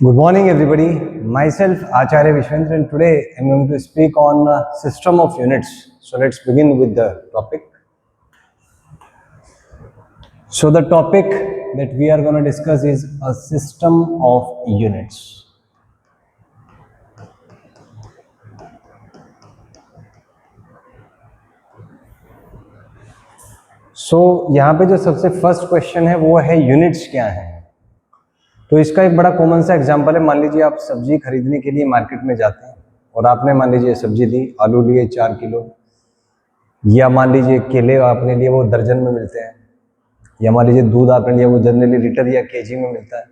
Good morning, everybody. Myself, Acharya Vishwendra, and today I'm going to speak on system of units. So let's begin with the topic. So the topic that we are going to discuss is a system of units. So यहाँ पे जो सबसे first question है वो है units क्या है। तो इसका एक बड़ा कॉमन सा एग्जांपल है, मान लीजिए आप सब्जी खरीदने के लिए मार्केट में जाते हैं और आपने मान लीजिए सब्जी ली, आलू लिए 4 किलो, या मान लीजिए केले आपने लिए वो दर्जन में मिलते हैं, या मान लीजिए दूध आपने लिया वो जनरली लीटर या केजी में मिलता है।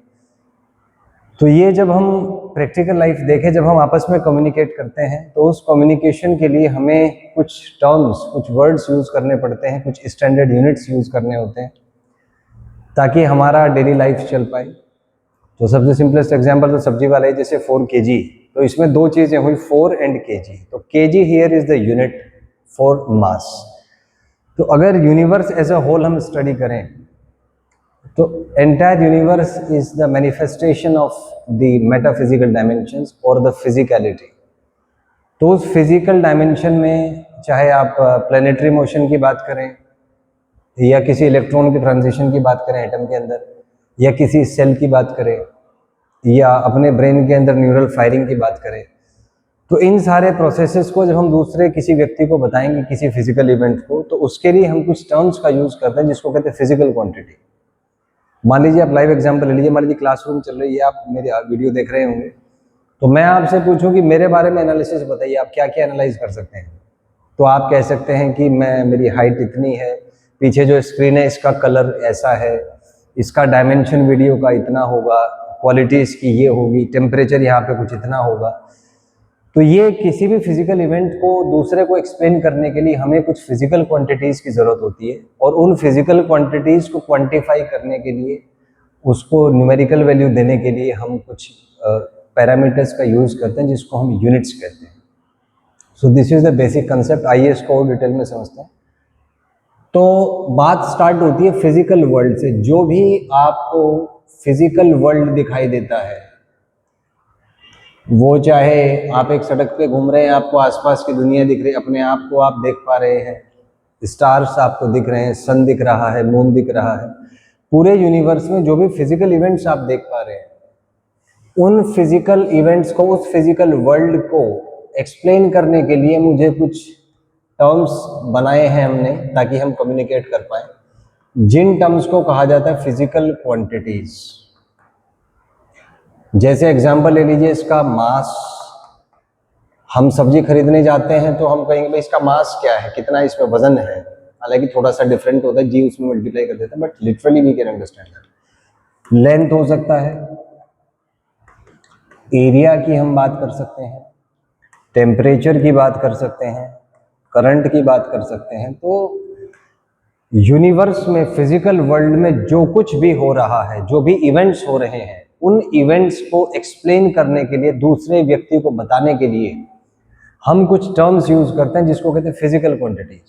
तो ये जब हम प्रैक्टिकल लाइफ देखें, जब हम आपस में कम्युनिकेट करते हैं तो उस कम्युनिकेशन के लिए हमें कुछ टर्म्स, कुछ वर्ड्स यूज़ करने पड़ते हैं, कुछ स्टैंडर्ड यूनिट्स यूज़ करने होते हैं ताकि हमारा डेली लाइफ चल पाए। तो सबसे सिंपलेस्ट एग्जांपल तो सब्जी वाला है, जैसे 4 kg, तो इसमें दो चीज़ें हुई, 4 and kg। तो kg here is the unit for mass. तो अगर यूनिवर्स एज अ होल हम स्टडी करें तो entire universe is the manifestation of the metaphysical dimensions और द फिजिकलिटी। तो उस फिजिकल डायमेंशन में चाहे आप प्लैनेटरी मोशन की बात करें, या किसी इलेक्ट्रॉन की ट्रांजिशन की बात करें एटम के अंदर, या किसी सेल की बात करें, या अपने ब्रेन के अंदर न्यूरल फायरिंग की बात करें, तो इन सारे प्रोसेसेस को जब हम दूसरे किसी व्यक्ति को बताएंगे, किसी फिजिकल इवेंट को, तो उसके लिए हम कुछ टर्म्स का यूज़ करते हैं जिसको कहते हैं फिजिकल क्वांटिटी। मान लीजिए आप लाइव एग्जांपल ले लीजिए, मान लीजिए क्लासरूम चल रही है, आप मेरे वीडियो देख रहे होंगे, तो मैं आपसे पूछूं कि मेरे बारे में एनालिसिस बताइए, आप क्या क्या एनालाइज कर सकते हैं। तो आप कह सकते हैं कि मेरी हाइट इतनी है, पीछे जो स्क्रीन है इसका कलर ऐसा है, इसका डायमेंशन वीडियो का इतना होगा, क्वालिटी इसकी ये होगी, टेम्परेचर यहाँ पे कुछ इतना होगा। तो ये किसी भी फिजिकल इवेंट को दूसरे को एक्सप्लेन करने के लिए हमें कुछ फिजिकल क्वांटिटीज़ की ज़रूरत होती है, और उन फिजिकल क्वांटिटीज़ को क्वांटिफाई करने के लिए, उसको न्यूमेरिकल वैल्यू देने के लिए हम कुछ पैरामीटर्स का यूज़ करते हैं जिसको हम यूनिट्स कहते हैं। So this is the basic concept. आइए इसको और डिटेल में समझते हैं। तो बात स्टार्ट होती है फिजिकल वर्ल्ड से। जो भी आपको फिजिकल वर्ल्ड दिखाई देता है, वो चाहे आप एक सड़क पे घूम रहे हैं, आपको आसपास की दुनिया दिख रही है, अपने आप को आप देख पा रहे हैं, स्टार्स आपको दिख रहे हैं, सन दिख रहा है, मून दिख रहा है, पूरे यूनिवर्स में जो भी फिजिकल इवेंट्स आप देख पा रहे हैं, उन फिजिकल इवेंट्स को, उस फिजिकल वर्ल्ड को एक्सप्लेन करने के लिए मुझे कुछ टर्म्स बनाए हैं हमने, ताकि हम कम्युनिकेट कर पाए, जिन टर्म्स को कहा जाता है फिजिकल क्वांटिटीज। जैसे एग्जांपल ले लीजिए, इसका मास। हम सब्जी खरीदने जाते हैं तो हम कहेंगे भाई इसका मास क्या है, कितना इसमें वजन है, हालांकि थोड़ा सा डिफरेंट होता है, जी उसमें मल्टीप्लाई कर देता है, but literally we can understand that. Length हो सकता है, एरिया की हम बात कर सकते हैं, टेम्परेचर की बात कर सकते हैं, करंट की बात कर सकते हैं। तो यूनिवर्स में, फिजिकल वर्ल्ड में जो कुछ भी हो रहा है, जो भी इवेंट्स हो रहे हैं, उन इवेंट्स को एक्सप्लेन करने के लिए, दूसरे व्यक्ति को बताने के लिए हम कुछ टर्म्स यूज करते हैं जिसको कहते हैं फिजिकल क्वांटिटीज।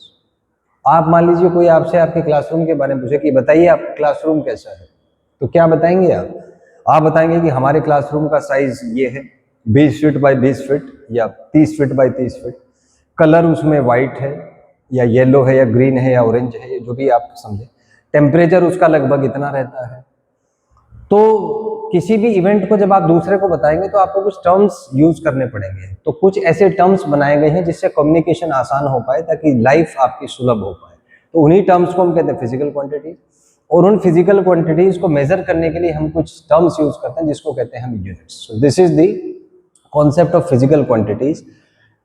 आप मान लीजिए कोई आपसे आपके क्लासरूम के बारे में पूछे कि बताइए आपका क्लासरूम कैसा है, तो क्या बताएंगे आप बताएंगे कि हमारे क्लासरूम का साइज ये है, 20 फीट बाई 20 फीट या 30 फीट बाई 30 फीट, कलर उसमें वाइट है या येलो है या ग्रीन है या ऑरेंज है, जो भी आप समझे, टेम्परेचर उसका लगभग इतना रहता है। तो किसी भी इवेंट को जब आप दूसरे को बताएंगे तो आपको कुछ टर्म्स यूज करने पड़ेंगे। तो कुछ ऐसे टर्म्स बनाए गए हैं जिससे कम्युनिकेशन आसान हो पाए, ताकि लाइफ आपकी सुलभ हो पाए। तो उन्हीं टर्म्स को हम कहते हैं फिजिकल क्वांटिटीज, और उन फिजिकल क्वांटिटीज को मेजर करने के लिए हम कुछ टर्म्स यूज करते हैं जिसको कहते हैं हम units. So this is the concept of physical quantities.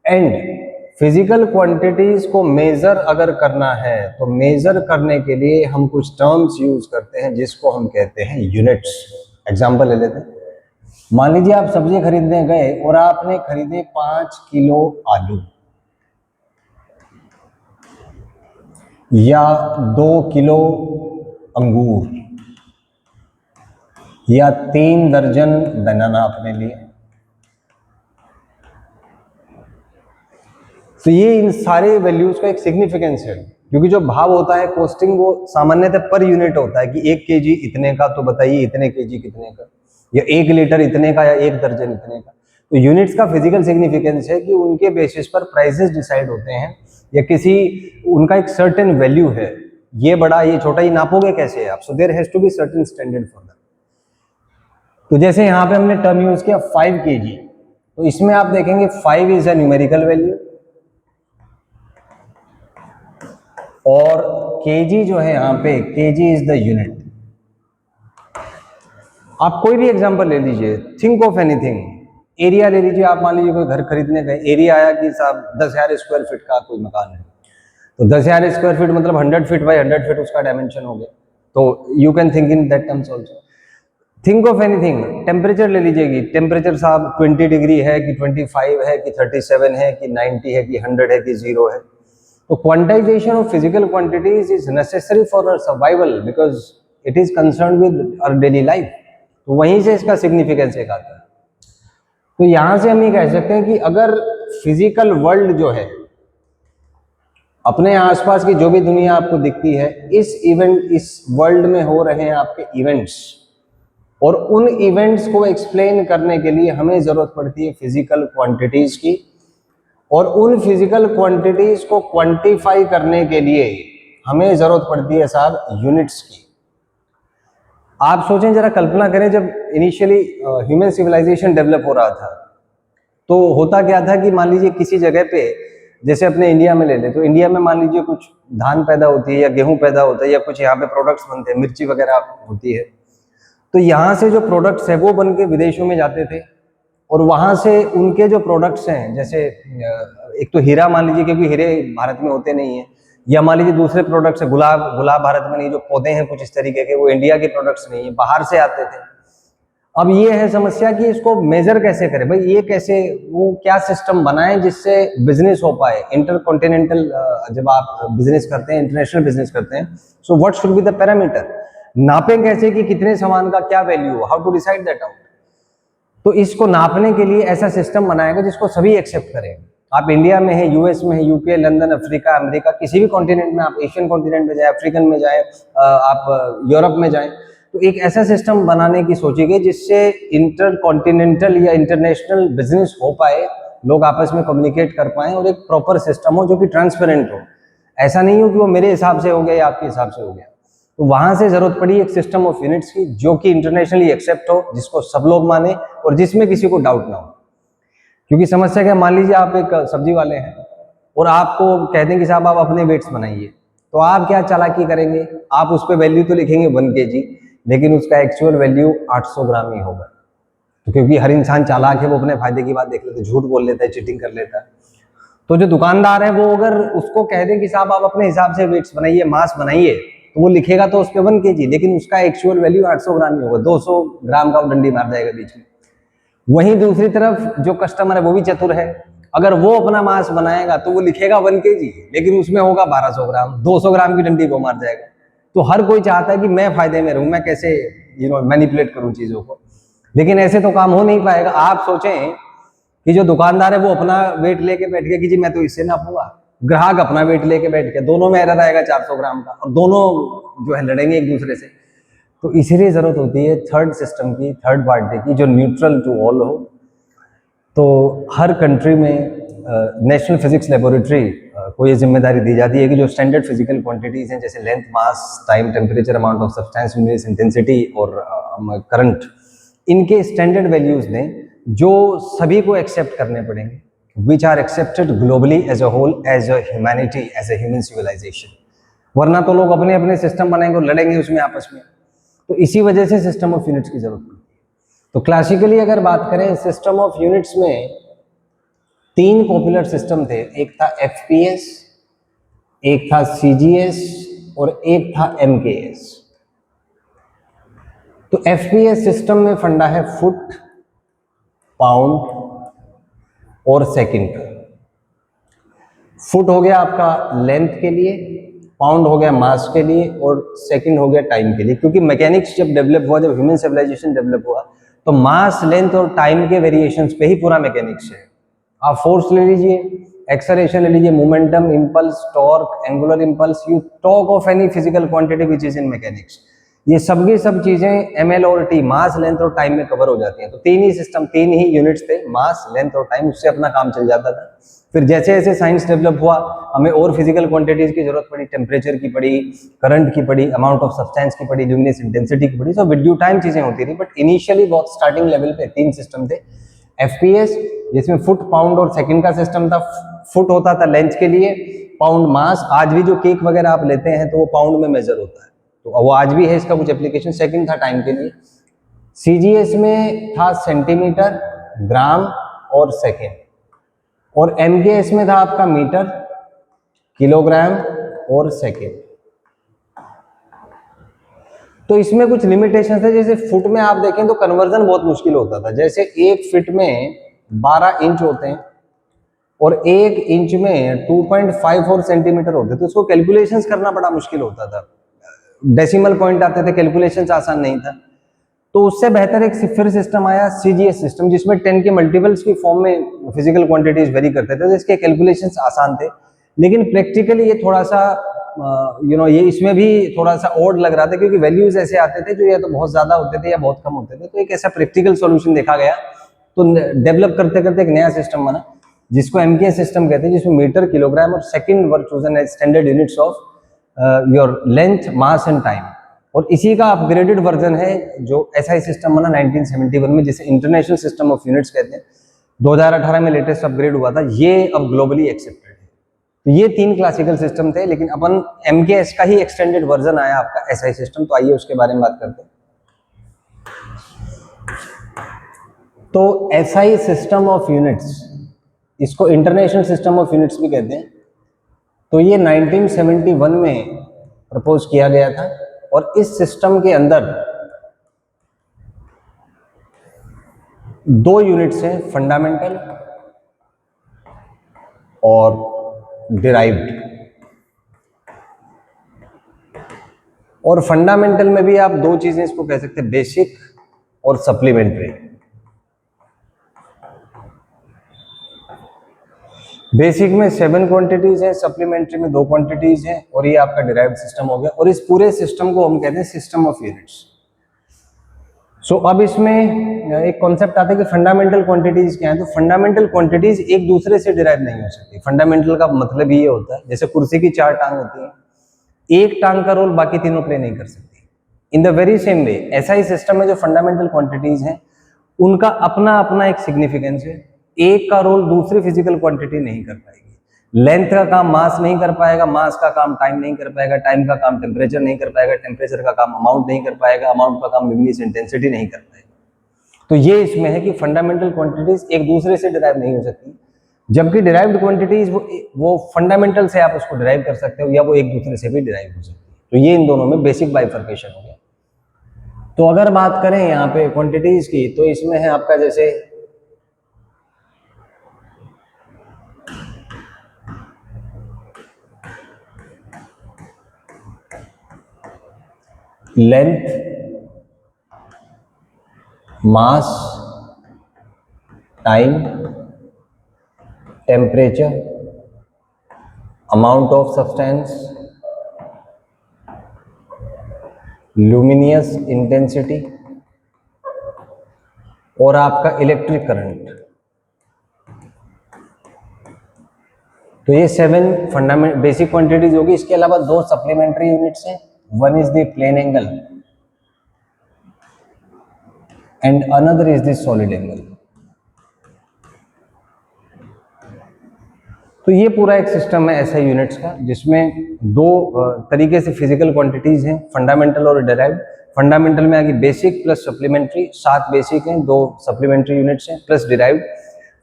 And physical quantities को मेजर अगर करना है तो मेजर करने के लिए हम कुछ टर्म्स यूज करते हैं जिसको हम कहते हैं यूनिट्स। एग्जांपल ले लेते हैं। मान लीजिए आप सब्जी खरीदने गए और आपने खरीदे 5 किलो आलू, या 2 किलो अंगूर, या 3 दर्जन बनाना आपने लिए। तो ये इन सारे वैल्यूज का एक सिग्निफिकेंस है, क्योंकि जो भाव होता है कॉस्टिंग, वो सामान्यतः पर यूनिट होता है कि 1 kg इतने का, तो बताइए इतने kg कितने का। या 1 लीटर इतने का या 1 दर्जन इतने का। तो यूनिट्स का फिजिकल सिग्निफिकेंस है कि उनके बेसिस पर प्राइसेस डिसाइड होते हैं, या किसी उनका एक सर्टेन वैल्यू है, ये बड़ा ये छोटा, ये नापोगे कैसे आप? So there has to be certain standard for that. तो जैसे यहाँ पे हमने टर्म यूज किया 5 kg, तो इसमें आप देखेंगे 5 इज अ न्यूमेरिकल वैल्यू और kg जो है यहाँ पे kg इज द यूनिट। आप कोई भी एग्जांपल ले लीजिए, थिंक ऑफ एनीथिंग, एरिया ले लीजिए, आप मान लीजिए कोई घर खरीदने गए, एरिया आया कि साहब 10,000 स्क्वायर फीट का कोई मकान है, तो 10,000 स्क्वायर फीट मतलब 100 फीट बाई 100 फीट उसका डायमेंशन हो गया। तो you can think in that terms also. Think of anything, temperature ले लीजिएगी, टेम्परेचर साहब 20 डिग्री है कि 25 है कि 37 है कि 90 है कि 100 है कि 0 है। तो quantization of physical quantities is necessary for our survival because it is concern with our daily life. तो वहीं से इसका सिग्निफिकेंस एक आता है। तो यहां से हम ये कह सकते हैं कि अगर फिजिकल वर्ल्ड जो है, अपने आसपास की जो भी दुनिया आपको दिखती है, इस वर्ल्ड में हो रहे हैं आपके इवेंट्स, और उन इवेंट्स को एक्सप्लेन करने के लिए हमें जरूरत पड़ती है फिजिकल क्वांटिटीज की, और उन फिजिकल क्वांटिटीज को क्वांटिफाई करने के लिए हमें जरूरत पड़ती है साहब यूनिट्स की। आप सोचें जरा, कल्पना करें जब इनिशियली ह्यूमन सिविलाइजेशन डेवलप हो रहा था, तो होता क्या था कि मान लीजिए किसी जगह पे, जैसे अपने इंडिया में ले लें, तो इंडिया में मान लीजिए कुछ धान पैदा होती है या गेहूं पैदा होता है या कुछ यहाँ पे प्रोडक्ट्स बनते हैं, मिर्ची वगैरह होती है, तो यहाँ से जो प्रोडक्ट्स है वो बन के विदेशों में जाते थे, और वहाँ से उनके जो प्रोडक्ट्स हैं, जैसे एक तो हीरा मान लीजिए, क्योंकि हीरे भारत में होते नहीं है, या मान लीजिए दूसरे प्रोडक्ट्स है, गुलाब भारत में नहीं, जो पौधे हैं कुछ इस तरीके के, वो इंडिया के प्रोडक्ट्स नहीं है, बाहर से आते थे। अब ये है समस्या कि इसको मेजर कैसे करें भाई, ये कैसे, वो क्या सिस्टम बनाएं जिससे बिजनेस हो पाए, इंटरकॉन्टिनेंटल जब आप बिजनेस करते हैं, इंटरनेशनल बिजनेस करते हैं, so what should be the parameter, नापें कैसे कि कितने सामान का क्या वैल्यू हो, how to decide that out. तो इसको नापने के लिए ऐसा सिस्टम बनाएगा जिसको सभी एक्सेप्ट करें। आप इंडिया में है, यूएस में है, यूके, लंदन, अफ्रीका, अमेरिका, किसी भी कॉन्टिनेंट में, आप एशियन कॉन्टिनेंट में जाए, अफ्रीकन में जाए, आप यूरोप में जाए, तो एक ऐसा सिस्टम बनाने की सोची गई जिससे इंटर कॉन्टिनेंटल या इंटरनेशनल बिजनेस हो पाए, लोग आपस में कम्युनिकेट कर पाए, और एक प्रॉपर सिस्टम हो जो कि ट्रांसपेरेंट हो। ऐसा नहीं हो कि वो मेरे हिसाब से हो गया या आपके हिसाब से हो गया। तो वहां से जरूरत पड़ी एक सिस्टम ऑफ यूनिट्स की जो कि इंटरनेशनली एक्सेप्ट हो, जिसको सब लोग माने और जिसमें किसी को डाउट ना हो। क्योंकि समस्या क्या, मान लीजिए आप एक सब्जी वाले हैं और आपको कहते हैं कि साहब आप अपने वेट्स बनाइए, तो आप क्या चालाकी करेंगे, आप उस पर वैल्यू तो लिखेंगे 1 kg, लेकिन उसका एक्चुअल वैल्यू 800 ग्राम ही होगा। तो क्योंकि हर इंसान चालाक है, वो अपने फायदे की बात देख लेता है, झूठ बोल लेता है, चीटिंग कर लेता है। तो जो दुकानदार है वो अगर उसको कह दें कि साहब आप अपने हिसाब से वेट्स बनाइए, मास बनाइए, तो वो लिखेगा तो उस पर 1 kg, लेकिन उसका एक्चुअल वैल्यू 800 ग्राम ही होगा, 200 ग्राम का वो डंडी मार जाएगा बीच में। वहीं दूसरी तरफ जो कस्टमर है वो भी चतुर है, अगर वो अपना मांस बनाएगा तो वो लिखेगा 1 kg, लेकिन उसमें होगा 1200 ग्राम, 200 ग्राम की डंडी वो मार जाएगा। तो हर कोई चाहता है कि मैं फायदे में रहूं, मैं कैसे मैनिपुलेट करूं चीजों को, लेकिन ऐसे तो काम हो नहीं पाएगा। आप सोचें कि जो दुकानदार है वो अपना वेट लेके बैठ गया कि जी मैं तो इससे नापूंगा, ग्राहक अपना वेट लेके बैठ गया, दोनों में एरर आएगा 400 ग्राम का, और दोनों जो है लड़ेंगे एक दूसरे से। तो इसीलिए जरूरत होती है थर्ड सिस्टम की, थर्ड पार्टी की, जो न्यूट्रल टू ऑल हो। तो हर कंट्री में नेशनल फिजिक्स लेबोरेटरी को ये जिम्मेदारी दी जाती है कि जो स्टैंडर्ड फिजिकल क्वांटिटीज हैं, जैसे length, mass, time, temperature, amount of substance, luminous intensity और करंट, इनके स्टैंडर्ड वैल्यूज दें जो सभी को एक्सेप्ट करने पड़ेंगे, which are accepted globally as a whole, as a humanity, as a human civilization. वरना तो लोग अपने अपने सिस्टम बनाएंगे और लड़ेंगे उसमें आपस में। तो इसी वजह से सिस्टम ऑफ यूनिट्स की जरूरत पड़ती है। तो क्लासिकली अगर बात करें सिस्टम ऑफ यूनिट्स में 3 पॉपुलर सिस्टम थे, एक था एफपीएस, एक था सीजीएस और एक था एमकेएस। तो एफपीएस सिस्टम में फंडा है फुट, पाउंड और सेकंड का। फुट हो गया आपका लेंथ के लिए, पाउंड हो गया मास के लिए, और सेकंड हो गया टाइम के लिए। क्योंकि मैकेनिक्स जब डेवलप हुआ, जब ह्यूमन सिविलाइजेशन डेवलप हुआ, तो मास, लेंथ और टाइम के वेरिएशंस पे ही पूरा मैकेनिक्स है। आप फोर्स ले लीजिए, एक्सेलरेशन ले लीजिए, momentum, impulse, torque, angular impulse, you talk of any physical quantity which is in mechanics, ये सबकी सब चीजें ml और t, मास, लेंथ और टाइम में कवर हो जाती हैं। तो तीन ही सिस्टम, तीन ही यूनिट्स थे, मास, लेंथ और टाइम, उससे अपना काम चल जाता था। फिर जैसे जैसे साइंस डेवलप हुआ, हमें और फिजिकल क्वांटिटीज की जरूरत पड़ी, टेम्परेचर की पड़ी, करंट की पड़ी, अमाउंट ऑफ सब्सटेंस की पड़ी, ल्यूमिनस इंटेंसिटी की पड़ी। तो विद ड्यू टाइम चीजें होती रही, बट इनिशियली बहुत स्टार्टिंग लेवल पे तीन सिस्टम थे। एफपीएस, जिसमें फुट, पाउंड और सेकंड का सिस्टम था। फुट होता था लेंथ के लिए, पाउंड मास, आज भी जो केक वगैरह आप लेते हैं तो वो पाउंड में मेजर होता है, तो वो आज भी है, इसका कुछ एप्लीकेशन। सेकंड था टाइम के लिए। सीजीएस में था सेंटीमीटर, ग्राम और सेकेंड। और एमकेएस में था आपका मीटर, किलोग्राम और सेकेंड। तो इसमें कुछ लिमिटेशन है, जैसे फुट में आप देखें तो कन्वर्जन बहुत मुश्किल होता था। जैसे एक फीट में 12 इंच होते हैं और एक इंच में 2.54 सेंटीमीटर होते, तो उसको कैलकुलेशंस करना बड़ा मुश्किल होता था। डेसिमल पॉइंट आते थे, कैलकुलेशंस आसान नहीं था। तो उससे बेहतर एक फिर सिस्टम आया, सीजीएस सिस्टम, जिसमें 10 के मल्टीपल्स की फॉर्म में फिजिकल क्वांटिटीज वेरी करते थे, तो इसके कैलकुलेशंस आसान थे। लेकिन प्रैक्टिकली ये थोड़ा सा ये इसमें भी थोड़ा सा ओड लग रहा था, क्योंकि वैल्यूज ऐसे आते थे जो या तो बहुत ज्यादा होते थे या बहुत कम होते थे। तो एक ऐसा प्रैक्टिकल सॉल्यूशन देखा गया, तो डेवलप करते करते एक नया सिस्टम बना, जिसको एमकेएस सिस्टम कहते हैं, जिसमें मीटर, किलोग्राम और second were chosen as standard units of your length, mass and time. और इसी का अपग्रेडेड वर्जन है जो एसआई सिस्टम बना 1971 में, जिसे इंटरनेशनल सिस्टम ऑफ यूनिट्स कहते हैं। 2018 में लेटेस्ट अपग्रेड हुआ था, ये अब ग्लोबली एक्सेप्टेड है। तो ये तीन क्लासिकल सिस्टम थे, लेकिन अपन एमकेएस का ही एक्सटेंडेड वर्जन आया आपका एसआई सिस्टम। तो आइए उसके बारे में बात करते हैं। तो एसआई सिस्टम ऑफ यूनिट्स, इसको इंटरनेशनल सिस्टम ऑफ यूनिट्स भी कहते हैं। तो ये 1971 में प्रपोज किया गया था, और इस सिस्टम के अंदर दो यूनिट्स हैं, फंडामेंटल और डिराइव्ड। और फंडामेंटल में भी आप दो चीजें इसको कह सकते हैं, बेसिक और सप्लीमेंट्री। बेसिक में 7 क्वांटिटीज हैं, सप्लीमेंट्री में 2 क्वांटिटीज हैं, और ये आपका डिराइव्ड सिस्टम हो गया। और इस पूरे सिस्टम को हम कहते हैं सिस्टम ऑफ यूनिट्स। सो अब इसमें एक कॉन्सेप्ट आता है कि फंडामेंटल क्वांटिटीज क्या है। तो फंडामेंटल क्वांटिटीज एक दूसरे से डिराइव नहीं हो सकती। फंडामेंटल का मतलब ये होता है, जैसे कुर्सी की 4 टांग होती है, एक टांग का रोल बाकी तीनों प्ले नहीं कर सकती। In the very same way SI system में जो फंडामेंटल क्वांटिटीज हैं, उनका अपना अपना एक सिग्निफिकेंस है। एक का रोल दूसरी फिजिकल क्वांटिटी नहीं कर पाएगी। लेंथ का काम मास नहीं कर पाएगा, मास का काम टाइम नहीं कर पाएगा, टाइम का काम टेम्परेचर नहीं कर पाएगा, टेम्परेचर का काम अमाउंट नहीं कर पाएगा, अमाउंट का काम ल्यूमिनस इंटेंसिटी नहीं कर पाएगा। तो ये इसमें है कि फंडामेंटल क्वांटिटीज एक दूसरे से डिराइव नहीं हो सकती, जबकि डिराइव्ड क्वांटिटीज वो फंडामेंटल से आप उसको डिराइव कर सकते हो, या वो एक दूसरे से भी डिराइव हो सकती है। तो ये इन दोनों में बेसिक बाइफर्केशन हो गया। तो अगर बात करें यहाँ पे क्वांटिटीज की, तो इसमें है आपका जैसे length, mass, time, temperature, amount of substance, luminous intensity और आपका इलेक्ट्रिक करंट। तो ये 7 फंडामेंट बेसिक क्वांटिटीज होगी। इसके अलावा 2 सप्लीमेंट्री यूनिट्स हैं। One is the plane angle and another is the solid angle. तो ये पूरा एक सिस्टम है ऐसा यूनिट्स का, जिसमें 2 तरीके से फिजिकल क्वांटिटीज हैं, फंडामेंटल और डिराइव्ड। फंडामेंटल में आगे बेसिक प्लस सप्लीमेंट्री, 7 बेसिक हैं, 2 सप्लीमेंट्री यूनिट्स हैं प्लस डिराइव्ड।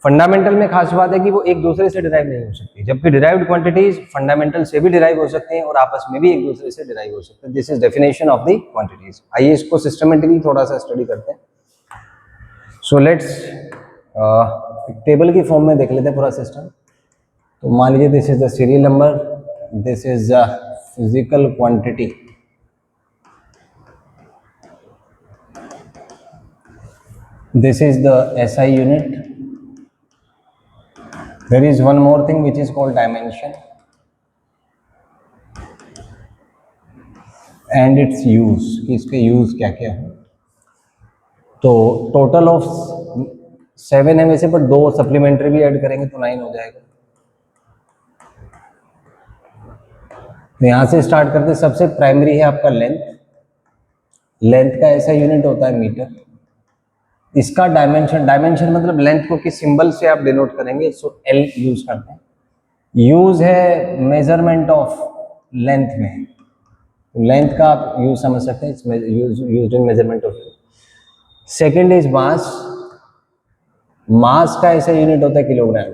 फंडामेंटल में खास बात है कि वो एक दूसरे से डिराइव नहीं हो सकती, जबकि डिराइव्ड क्वांटिटीज फंडामेंटल से भी डिराइव हो सकते हैं और आपस में भी एक दूसरे से डिराइव हो सकते हैं। This is definition of the quantities. आइए इसको सिस्टमेटिकली थोड़ा सा स्टडी करते हैं। सो लेट्स टेबल की फॉर्म में देख लेते हैं पूरा सिस्टम। तो मान लीजिए this is the serial number, this is the physical quantity, this is the SI unit. There is one more thing which is called dimension. And it's use, कि इसके यूज क्या क्या है। तो टोटल ऑफ 7 है वैसे, पर 2 सप्लीमेंट्री भी ऐड करेंगे तो 9 हो जाएगा। तो यहां से स्टार्ट करते हैं। सबसे प्राइमरी है आपका लेंथ। लेंथ का ऐसा यूनिट होता है मीटर। इसका डायमेंशन, डायमेंशन मतलब लेंथ को किस सिंबल से आप डिनोट करेंगे, सो एल यूज करते हैं। यूज है मेजरमेंट ऑफ लेंथ में, लेंथ का आप यूज समझ सकते हैं, use in measurement of. Second is mass. Mass का ऐसा यूनिट होता है किलोग्राम।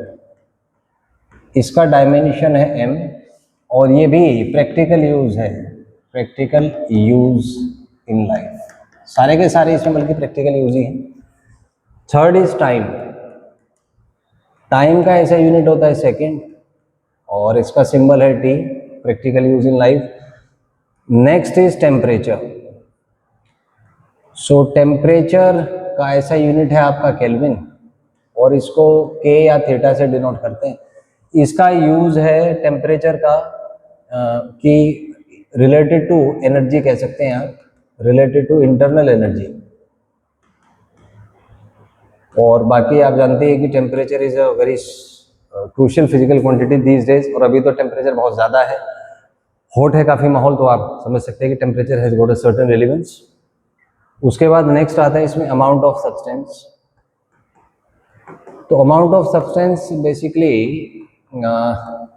इसका डायमेंशन है एम, और ये भी प्रैक्टिकल यूज है, प्रैक्टिकल यूज इन लाइफ। सारे के सारे इसमें बल्कि प्रैक्टिकल यूज ही है। Third is time. टाइम का ऐसा यूनिट होता है सेकेंड, और इसका सिंबल है T, practical use in life. Next is temperature. So temperature का ऐसा यूनिट है आपका केल्विन, और इसको के या थीटा से डिनोट करते हैं। इसका यूज है टेम्परेचर का कि रिलेटेड टू एनर्जी कह सकते हैं आप, रिलेटेड टू इंटरनल एनर्जी। और बाकी आप जानते हैं कि temperature is a very crucial physical quantity these days, और अभी तो टेम्परेचर बहुत ज़्यादा है, हॉट है काफ़ी माहौल, तो आप समझ सकते हैं कि temperature has got a certain relevance. उसके बाद नेक्स्ट आता है इसमें अमाउंट ऑफ सब्सटेंस। तो अमाउंट ऑफ सब्सटेंस बेसिकली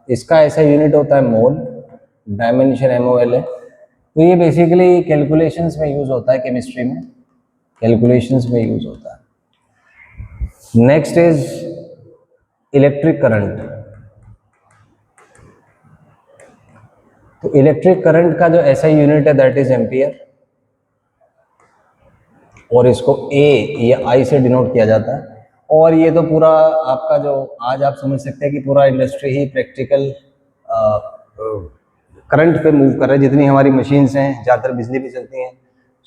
इसका ऐसा यूनिट होता है मोल, डायमेंशन MOL है। तो ये बेसिकली कैलकुलेशंस में यूज होता है, केमिस्ट्री में कैलकुलेशंस में यूज होता है। Next is electric current. तो इलेक्ट्रिक करंट का जो ऐसा यूनिट है दैट इज एम्पियर, और इसको A या I से डिनोट किया जाता है। और ये तो पूरा आपका जो आज आप समझ सकते हैं कि पूरा इंडस्ट्री ही प्रैक्टिकल करंट पे मूव कर रहा है। जितनी हमारी मशीन्स हैं ज़्यादातर बिजली पे चलती हैं।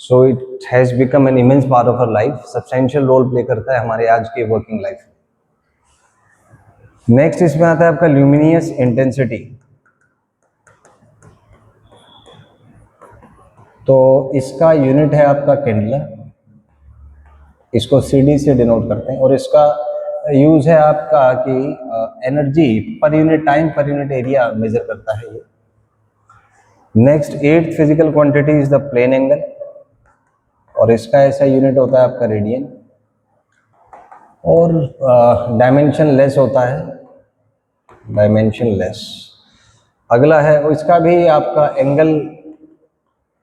So it has become an immense part of our life, substantial role play करता है हमारे आज के वर्किंग लाइफ में। नेक्स्ट इसमें आता है आपका ल्यूमिनियस इंटेंसिटी। तो इसका यूनिट है आपका कैंडला, इसको CD से डिनोट करते हैं, और इसका यूज है आपका कि energy per unit time per unit area measure करता है ये। Next 8th physical quantity is the plane angle, और इसका ऐसा यूनिट होता है आपका रेडियन, और डायमेंशन लेस होता है, डायमेंशन लेस। अगला है, और इसका भी आपका एंगल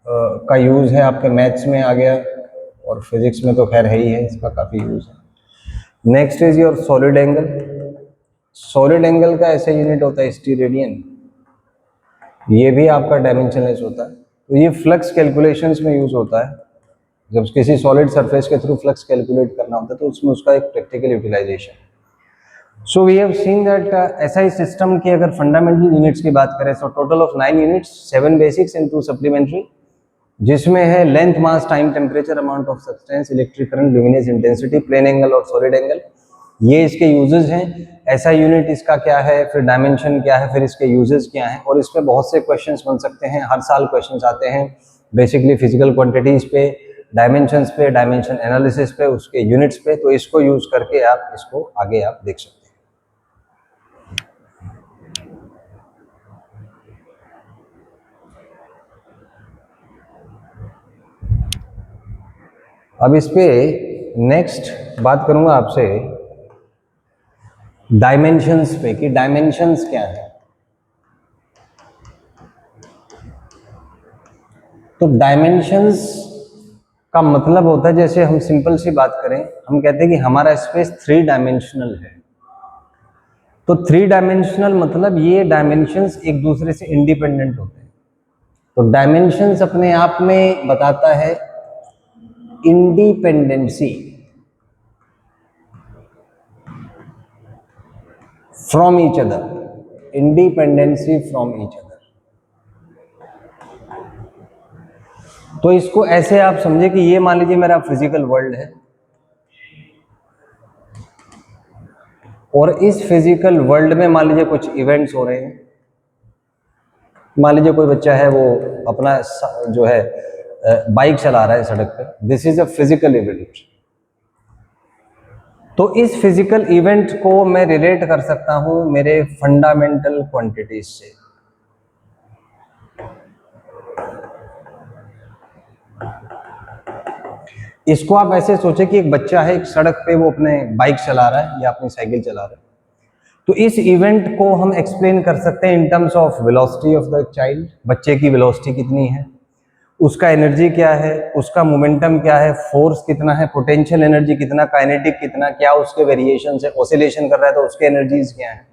का यूज है, आपके मैथ्स में आ गया, और फिजिक्स में तो खैर है ही है, इसका काफ़ी यूज है। Next is your solid angle. Solid angle का ऐसा यूनिट होता है स्टीरेडियन, ये भी आपका डायमेंशनलेस होता है। तो ये फ्लक्स कैलकुलेशंस में यूज होता है, जब किसी सॉलिड सरफेस के थ्रू फ्लक्स कैलकुलेट करना होता है तो उसमें उसका एक practical utilization. So we have seen that SI system की अगर फंडामेंटल यूनिट्स की बात करें, so total of 9 units, 7 basics and 2 supplementary, जिसमें है length, mass, time, temperature, amount of substance, electric current, luminous intensity, plane angle और solid angle. ये इसके यूजेस हैं। ऐसा यूनिट इसका क्या है, फिर डायमेंशन क्या है, फिर इसके यूजेस क्या हैं, और इसमें बहुत से क्वेश्चंस बन सकते हैं। हर साल क्वेश्चंस आते हैं बेसिकली फिजिकल क्वांटिटीज पे, डायमेंशंस पे, डायमेंशन एनालिसिस पे, उसके यूनिट्स पे। तो इसको यूज करके आप इसको आगे आप देख सकते हैं। अब इस पे नेक्स्ट बात करूंगा आपसे डायमेंशंस पे, कि डायमेंशंस क्या है। तो डायमेंशंस का मतलब होता है, जैसे हम सिंपल सी बात करें, हम कहते हैं कि हमारा स्पेस 3 डायमेंशनल है। तो 3 डायमेंशनल मतलब ये डायमेंशंस एक दूसरे से इंडिपेंडेंट होते हैं। तो डायमेंशंस अपने आप में बताता है independency from each other, independency from each other. तो इसको ऐसे आप समझे कि ये मान लीजिए मेरा फिजिकल वर्ल्ड है, और इस फिजिकल वर्ल्ड में मान लीजिए कुछ इवेंट्स हो रहे हैं, मान लीजिए कोई बच्चा है वो अपना जो है बाइक चला रहा है सड़क पे, this is a physical event. तो इस फिजिकल इवेंट को मैं रिलेट कर सकता हूं मेरे फंडामेंटल क्वांटिटीज से। इसको आप ऐसे सोचे कि एक बच्चा है एक सड़क पे, वो अपने बाइक चला रहा है या अपनी साइकिल चला रहा है। तो इस इवेंट को हम एक्सप्लेन कर सकते हैं in terms of velocity of the child. बच्चे की वेलोसिटी कितनी है, उसका एनर्जी क्या है, उसका मोमेंटम क्या है, फोर्स कितना है, पोटेंशियल एनर्जी कितना, काइनेटिक कितना, क्या उसके वेरिएशन है, ऑसिलेशन कर रहा है तो उसके एनर्जीज क्या है।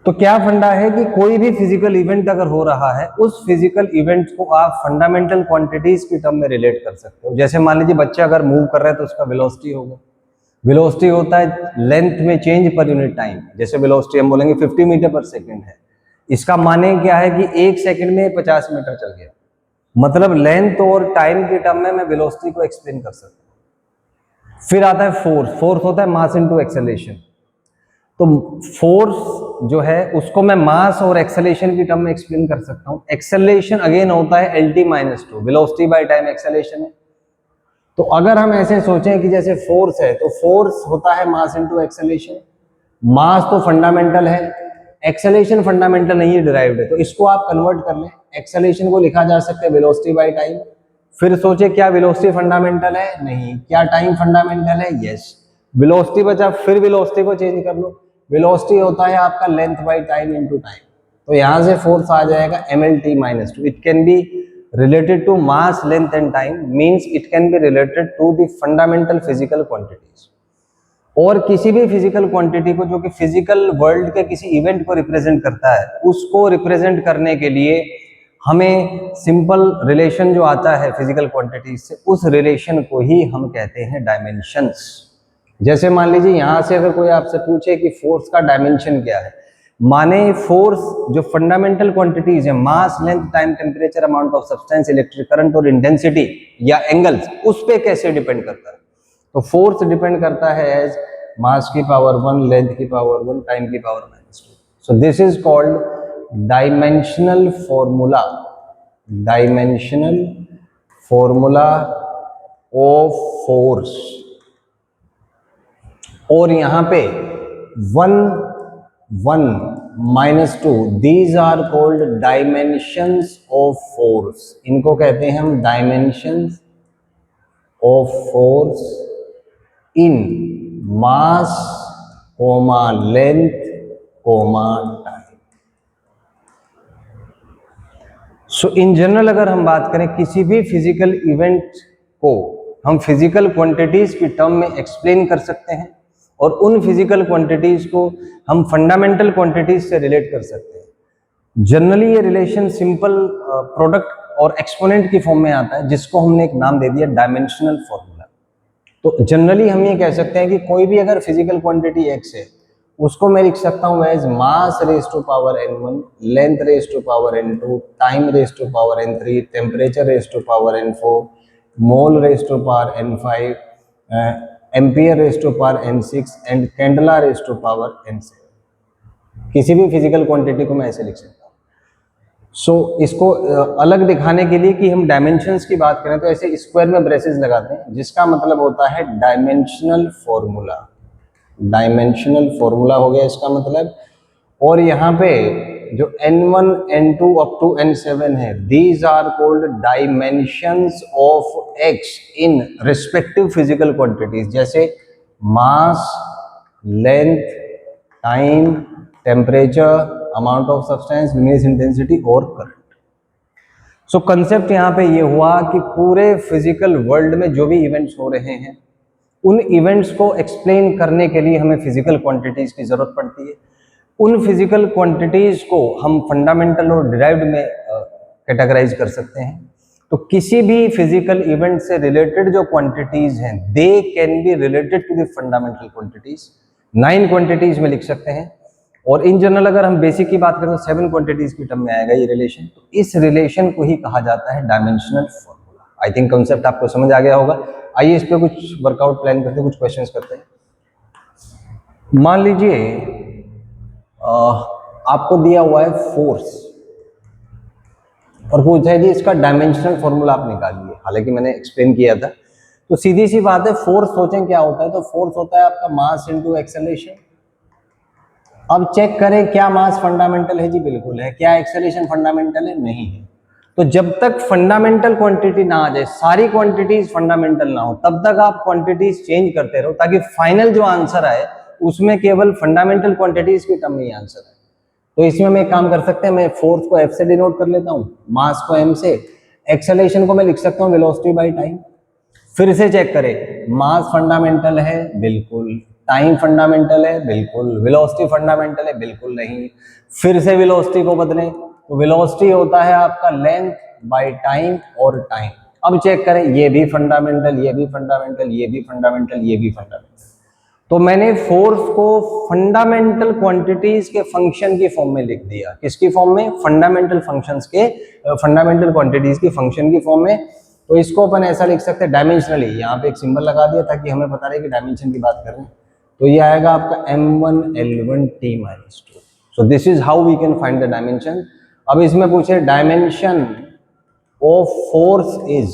तो क्या फंडा है कि कोई भी फिजिकल इवेंट अगर हो रहा है, उस फिजिकल इवेंट को आप फंडामेंटल क्वांटिटीज की टर्म में रिलेट कर सकते हो। जैसे मान लीजिए बच्चा अगर मूव कर रहा है तो उसका वेलोसिटी होगा। वेलोसिटी होता है लेंथ में चेंज पर यूनिट टाइम। जैसे वेलोसिटी हम बोलेंगे 50 मीटर पर सेकंड है, इसका माने क्या है कि 1 सेकंड में 50 मीटर चल गया। मतलब लेंथ और टाइम की टर्म में मैं वेलोसिटी को एक्सप्लेन कर सकता हूं। फिर आता है फोर्स। फोर्स होता है मास इनटू एक्सेलरेशन। तो फोर्स जो है उसको मैं मास और एक्सेलरेशन की टर्म में एक्सप्लेन कर सकता हूं। एक्सेलरेशन अगेन होता है LT-2, velocity by time acceleration है। तो अगर हम ऐसे सोचें कि जैसे फोर्स है तो फोर्स होता है मास इनटू एक्सेलरेशन। मास तो फंडामेंटल है, एक्सेलरेशन फंडामेंटल नहीं है, डिराइव्ड है। तो इसको आप कन्वर्ट कर लें, एक्सेलरेशन को लिखा जा सकता है वेलोसिटी बाय टाइम। फिर सोचे क्या वेलोसिटी फंडामेंटल है? नहीं। क्या टाइम फंडामेंटल है? यस। वेलोसिटी बचा, फिर वेलोसिटी को चेंज कर लो। वेलोसिटी होता है आपका length by time into time. तो यहां से फोर्स आ जाएगा mLT-2। It can be related to mass, length and time, means it can be related to the fundamental physical quantities। और किसी भी फिजिकल क्वांटिटी को जो कि फिजिकल वर्ल्ड के किसी इवेंट को रिप्रेजेंट करता है, उसको रिप्रेजेंट करने के लिए हमें सिंपल रिलेशन जो आता है फिजिकल क्वांटिटीज से, उस रिलेशन को ही हम कहते हैं डायमेंशंस। जैसे मान लीजिए यहां से अगर कोई आपसे पूछे कि फोर्स का डायमेंशन क्या है, माने फोर्स जो फंडामेंटल क्वांटिटीज है, mass, length, time, temperature, amount of substance, electric current और इंटेंसिटी या एंगल्स, उस पे कैसे डिपेंड करता है? तो फोर्स डिपेंड करता है एज मास की पावर 1, लेंथ की पावर 1, टाइम की power -2। So this is called dimensional formula. Dimensional formula of force. और यहां पे 1, 1, -2, these are called dimensions of force. इनको कहते हैं हम dimensions of force in mass, length, time. So in general अगर हम बात करें किसी भी फिजिकल इवेंट को हम फिजिकल क्वांटिटीज की टर्म में एक्सप्लेन कर सकते हैं, और उन फिजिकल क्वांटिटीज को हम फंडामेंटल क्वांटिटीज से रिलेट कर सकते हैं। जनरली ये रिलेशन सिंपल प्रोडक्ट और एक्सपोनेंट की फॉर्म में आता है, जिसको हमने एक नाम दे दिया डायमेंशनल फॉर्मूला। तो जनरली हम ये कह सकते हैं कि कोई भी अगर फिजिकल क्वांटिटी x है, उसको मैं लिख सकता हूं as mass raise to power n1, length raise to power n2, time raise to power n3, temperature raise to power n4, mole raise to power n5, ampere raise to power n6 and candela raise to power n7। किसी भी physical quantity को मैं ऐसे लिख सकता हूँ। सो इसको अलग दिखाने के लिए कि हम डायमेंशंस की बात करें तो ऐसे स्क्वायर में ब्रेसेस लगाते हैं, जिसका मतलब होता है डायमेंशनल फॉर्मूला। डायमेंशनल फॉर्मूला हो गया इसका मतलब। और यहाँ पे जो n1, n2 up to n7 है, these are called dimensions of x in respective physical quantities, जैसे mass, length, time, temperature, amount of substance, luminous intensity और करंट। सो कंसेप्ट यहाँ पे ये हुआ कि पूरे फिजिकल वर्ल्ड में जो भी इवेंट्स हो रहे हैं, उन इवेंट्स को एक्सप्लेन करने के लिए हमें फिजिकल क्वांटिटीज की जरूरत पड़ती है। उन फिजिकल क्वांटिटीज को हम फंडामेंटल और डिराइव्ड में कैटेगराइज कर सकते हैं। तो किसी भी फिजिकल इवेंट से रिलेटेड जो क्वांटिटीज हैं, they can be related to the fundamental quantities. 9 quantities में लिख सकते हैं, और इन जनरल अगर हम बेसिक की बात करें तो 7 क्वांटिटीज की टर्म में आएगा ये रिलेशन। तो इस रिलेशन को ही कहा जाता है dimensional formula. I think concept आपको समझ आ गया होगा। आइए इस पे कुछ वर्कआउट प्लान करते हैं, कुछ क्वेश्चंस करते हैं। मान लीजिए आपको दिया हुआ है फोर्स, और पूछा है जी इसका डायमेंशनल फॉर्मूला आप निकालिए, हालांकि मैंने एक्सप्लेन किया था। तो सीधी सी बात है, फोर्स सोचें क्या होता है, तो फोर्स होता है आपका मास इनटू एक्सेलरेशन। अब चेक करें क्या मास फंडामेंटल है जी, बिल्कुल है। क्या एक्सेलरेशन फंडामेंटल है, नहीं है। तो जब तक फंडामेंटल क्वांटिटी ना आ जाए, सारी क्वांटिटीज फंडामेंटल ना हो, तब तक आप क्वांटिटीज चेंज करते रहो, ताकि फाइनल जो आंसर आए उसमें केवल फंडामेंटल क्वांटिटीज की टर्म में ही आंसर है। तो इसमें हम एक काम कर सकते हैं, मैं फोर्स को एफ से डिनोट कर लेता हूँ, मास को एम से, एक्सेलरेशन को मैं लिख सकता हूँ वेलोसिटी बाई टाइम। फिर से चेक करें, मास फंडामेंटल है, बिल्कुल। टाइम फंडामेंटल है, बिल्कुल। वेलोसिटी फंडामेंटल है, बिल्कुल नहीं। फिर से वेलोसिटी को बदलें, तो वेलोसिटी होता है आपका लेंथ बाय टाइम और टाइम। अब चेक करें, ये भी फंडामेंटल, ये भी फंडामेंटल, ये भी फंडामेंटल, ये भी फंडामेंटल। तो मैंने फोर्स को फंडामेंटल क्वांटिटीज के फंक्शन की फॉर्म में लिख दिया। किसकी फॉर्म में? फंडामेंटल फंक्शंस के, फंडामेंटल क्वांटिटीज की फंक्शन की फॉर्म में। तो इसको अपन ऐसा लिख सकते हैं डायमेंशनली, यहाँ पे एक सिंबल लगा दिया ताकि हमें पता रहे कि डायमेंशन की बात कर रहे हैं। तो ये आएगा आपका m1l1t-2। So this is how we can find the dimension. अब इसमें पूछे डायमेंशन ऑफ फोर्स इज,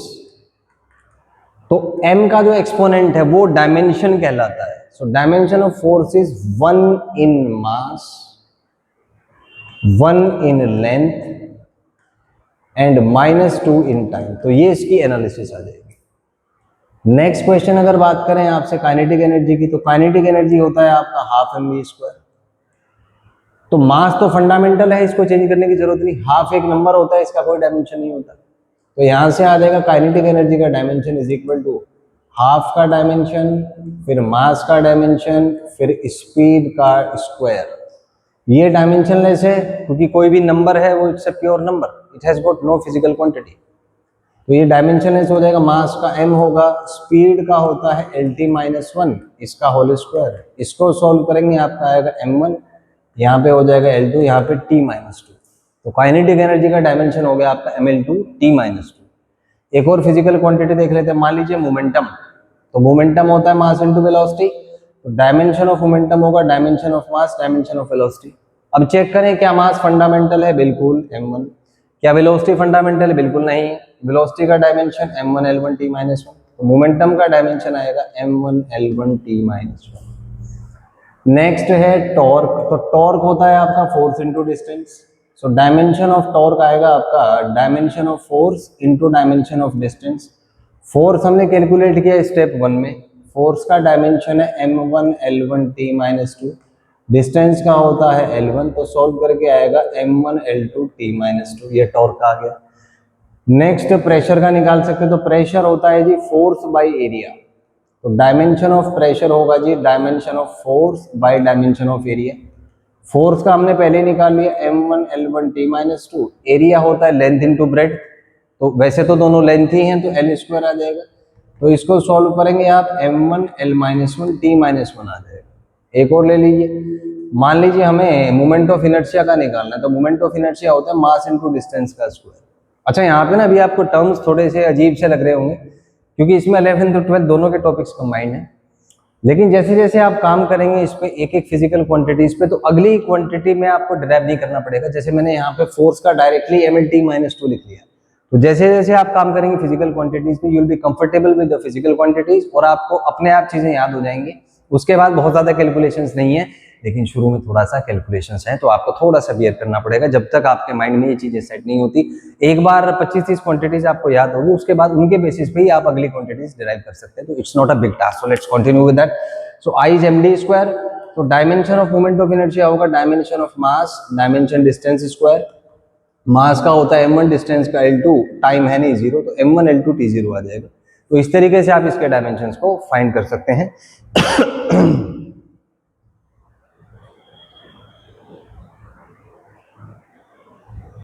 तो m का जो एक्सपोनेंट है वो डायमेंशन कहलाता है। So dimension of force is 1 in mass, 1 in length and -2 in time. तो ये इसकी एनालिसिस आ जाएगी। नेक्स्ट क्वेश्चन अगर बात करें आपसे काइनेटिक एनर्जी की, तो काइनेटिक एनर्जी होता है आपका हाफ mv²। तो मास तो फंडामेंटल है, इसको चेंज करने की जरूरत नहीं। हाफ एक नंबर होता है, इसका कोई डायमेंशन नहीं होता। तो यहां से आ जाएगा काइनेटिक एनर्जी का dimension is equal to half का डायमेंशन, फिर मास का डायमेंशन, फिर स्पीड का स्क्वायर। ये डायमेंशनलेस है क्योंकि कोई भी नंबर है वो it's a pure number, it has got no physical quantity. तो ये डायमेंशनलेस हो जाएगा। मास का m होगा, स्पीड का होता है LT-1, इसका होल स्क्वायर। इसको सॉल्व करेंगे आपका आएगा m1, यहाँ पे हो जाएगा L2, यहाँ पे T-2। तो काइनेटिक एनर्जी का डायमेंशन हो गया आपका ml2 T-2। एक और फिजिकल क्वांटिटी देख लेते हैं, मान लीजिए मोमेंटम। तो मोमेंटम होता है मास इनटू वेलोसिटी। तो डायमेंशन ऑफ मोमेंटम होगा dimension of mass, dimension of velocity. अब चेक करें क्या मास फंडामेंटल है, बिल्कुल m1। क्या वेलोसिटी फंडामेंटल है, बिल्कुल नहीं। वेलोसिटी का डायमेंशन m1l1t-1। तो मोमेंटम का डायमेंशन आएगा m1l1t-1। नेक्स्ट है टॉर्क। तो टॉर्क होता है आपका force into distance. So dimension of torque आएगा आपका dimension of force into dimension of distance. Force हमने कैलकुलेट किया स्टेप 1 में, फोर्स का डायमेंशन है m1l1t-2, डिस्टेंस का होता है L1। तो सॉल्व करके आएगा m1l2t-2, ये टॉर्क आ गया। नेक्स्ट प्रेशर का निकाल सकते हैं। तो प्रेशर होता है जी फोर्स बाय एरिया। तो डायमेंशन ऑफ प्रेशर होगा जी dimension of force by dimension of area. Force का हमने पहले निकाल लिया m1l1t-2, एरिया होता है लेंथ इनटू ब्रेड्थ। तो वैसे तो दोनों लेंथ ही हैं, तो l² आ जाएगा। तो इसको सॉल्व करेंगे आप m1l-1t-1 आ जाएगा। एक और ले लीजिए, मान लीजिए हमें मोमेंट ऑफ इनर्शिया का निकालना है। तो मोमेंट ऑफ इनर्शिया होता है मास इनटू डिस्टेंस का स्क्वायर। अच्छा, यहाँ पे ना अभी आपको टर्म्स थोड़े से अजीब से लग रहे होंगे क्योंकि इसमें 11th और 12th दोनों के टॉपिक्स कंबाइंड हैं। लेकिन जैसे जैसे आप काम करेंगे इस पे एक एक फिजिकल क्वांटिटीज पे, तो अगली क्वांटिटी में आपको डिराइव नहीं करना पड़ेगा। जैसे मैंने यहाँ पे फोर्स का डायरेक्टली mlt-2 लिख लिया। तो जैसे जैसे आप काम करेंगे फिजिकल क्वांटिटीज पे, you will be comfortable with the physical quantities और आपको अपने आप चीजें याद हो जाएंगी। उसके बाद बहुत ज्यादा कैलकुलेशंस नहीं है, लेकिन शुरू में थोड़ा सा कैलकुलेशंस है, तो आपको थोड़ा सा बियर करना पड़ेगा जब तक आपके माइंड में ये चीजें सेट नहीं होती। एक बार 25-30 क्वांटिटीज आपको याद होगी, उसके बाद उनके बेसिस पे ही आप अगली क्वांटिटीज डिराइव कर सकते हैं। तो it's not a big task. So let's continue with that. So I is md²। तो dimension of moment of inertia होगा dimension of mass, dimension distance square. Mass का होता है m1, डिस्टेंस का L2, टाइम है नहीं 0, तो m1l2t0 आ जाएगा। तो इस तरीके से आप इसके डायमेंशंस को फाइंड कर सकते हैं।